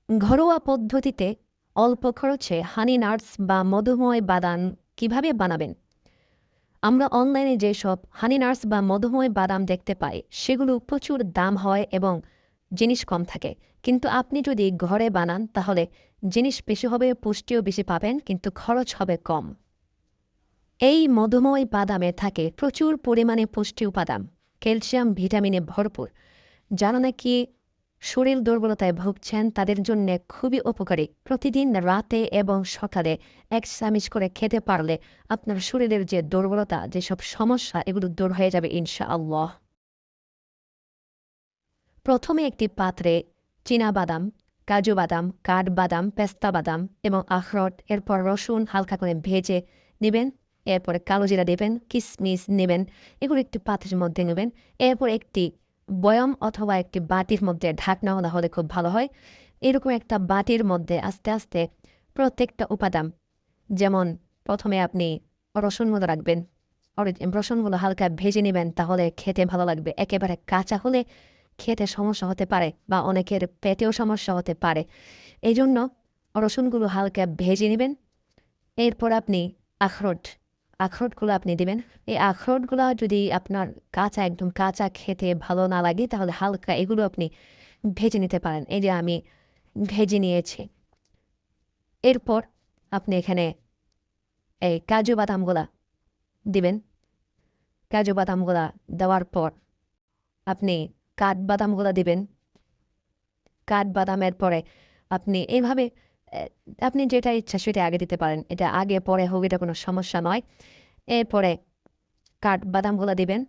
ঘরোয়া পদ্ধতিতে অল্প খরচে হানি নাটস বা মধুময় বাদাম কিভাবে বানাবেন? আমরা অনলাইনে যেসব হানি নাটস বা মধুময় বাদাম দেখতে পাই সেগুলো প্রচুর দাম হয় এবং জিনিস কম থাকে। কিন্তু আপনি যদি ঘরে বানান তাহলে জিনিস বেশি হবে, পুষ্টিও বেশি পাবেন, কিন্তু খরচ হবে কম। এই মধুময় বাদামে থাকে প্রচুর পরিমাণে পুষ্টি উপাদান, ক্যালসিয়াম, ভিটামিনে ভরপুর। যারা নাকি শরীর দুর্বলতায় ভুগছেন তাদের জন্য খুবই উপকারী। প্রতিদিন রাতে এবং সকালে ১ চামচ করে খেতে পারলে আপনার শরীরের যে দুর্বলতা, যেসব সমস্যা, এগুলো দূর হয়ে যাবে ইনশাআল্লাহ। প্রথমে একটি পাত্রে চীনাবাদাম, কাজু বাদাম, কাঠবাদাম, পেস্তা বাদাম এবং আখরোট, এরপর রসুন হালকা করে ভেজে নেবেন। এরপরে কালো জিরা দেবেন, কিশমিশ নেবেন, এগুলো একটি পাত্রের মধ্যে নেবেন। এরপর একটি বয়ম অথবা একটি বাটির মধ্যে ঢাকনা হলে খুব ভালো হয়। এরকম একটা বাটির মধ্যে আস্তে আস্তে প্রত্যেকটা উপাদান, যেমন প্রথমে আপনি রসুনগুলো রাখবেন। রসুনগুলো হালকা ভেজে নেবেন, তাহলে খেতে ভালো লাগবে। একেবারে কাঁচা হলে খেতে সমস্যা হতে পারে বা অনেকের পেটেও সমস্যা হতে পারে। এই জন্য রসুনগুলো হালকা ভেজে নেবেন। এরপর আপনি আখরোট, আখরোটগুলো আপনি দিবেন। এই আখরোটগুলো যদি আপনার কাঁচা, একদম কাঁচা খেতে ভালো না লাগে তাহলে হালকা এগুলো আপনি ভেজে নিতে পারেন। এই যে আমি ভেজে নিয়েছি। এরপর আপনি এখানে এই কাজু বাদামগুলা দিবেন। কাজু বাদামগুলা দেওয়ার পর আপনি কাঠবাদামগুলা দিবেন। কাঠবাদামের পরে আপনি এইভাবে এ আপনি যেটা ইচ্ছা সেটা আগে দিতে পারেন। এটা আগে পরে হোক, এটা কোনো সমস্যা নয়। এরপরে কাঠবাদামগুলা দিবেন।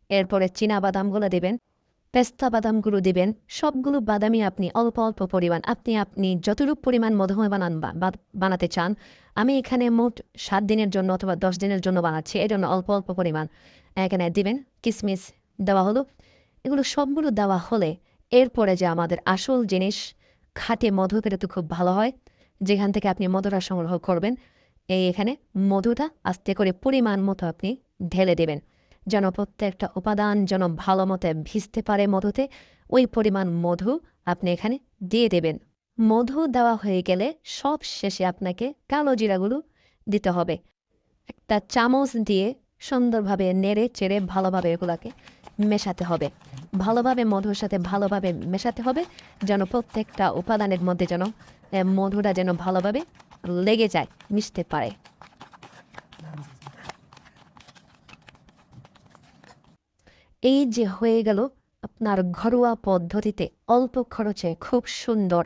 এরপরে চীনাবাদামগুলা দিবেন। পেস্তা বাদামগুলো দিবেন। সবগুলো বাদামই আপনি অল্প, অল্প পরিমাণ, আপনি যতটুকু পরিমাণ মধুময় বানান বানাতে চান। আমি এখানে মোট ৭ দিনের জন্য অথবা ১০ দিনের জন্য বানাচ্ছি। এজন্য অল্প, অল্প পরিমাণ এখানে দিবেন। কিশমিশ দেওয়া হলো। এগুলো সবগুলো দেওয়া হলে এরপরে যে আমাদের আসল জিনিস, খাঁটি মধু পেলে তো খুব ভালো হয়। যেখান থেকে আপনি মধুটা সংগ্রহ করবেন। এখানে মধুটা আস্তে করে পরিমাণ মতো আপনি ঢেলে দেবেন। যেন প্রত্যেকটা উপাদান যেন ভালো মতো ভিজতে পারে মধুতে, ওই পরিমাণ মধু আপনি এখানে দিয়ে দেবেন। মধু দেওয়া হয়ে গেলে সব শেষে আপনাকে কালো জিরাগুলো দিতে হবে। একটা চামচ দিয়ে সুন্দরভাবে নেড়ে চেড়ে ভালোভাবে এগুলাকে মেশাতে হবে। ভালোভাবে মধুর সাথে ভালোভাবে মেশাতে হবে, যেন প্রত্যেকটা উপাদানের মধ্যে যেন মধুটা যেন ভালোভাবে লেগে যায়, মিশতে পারে। এই যে হয়ে গেল আপনার ঘরোয়া পদ্ধতিতে অল্প খরচে খুব সুন্দর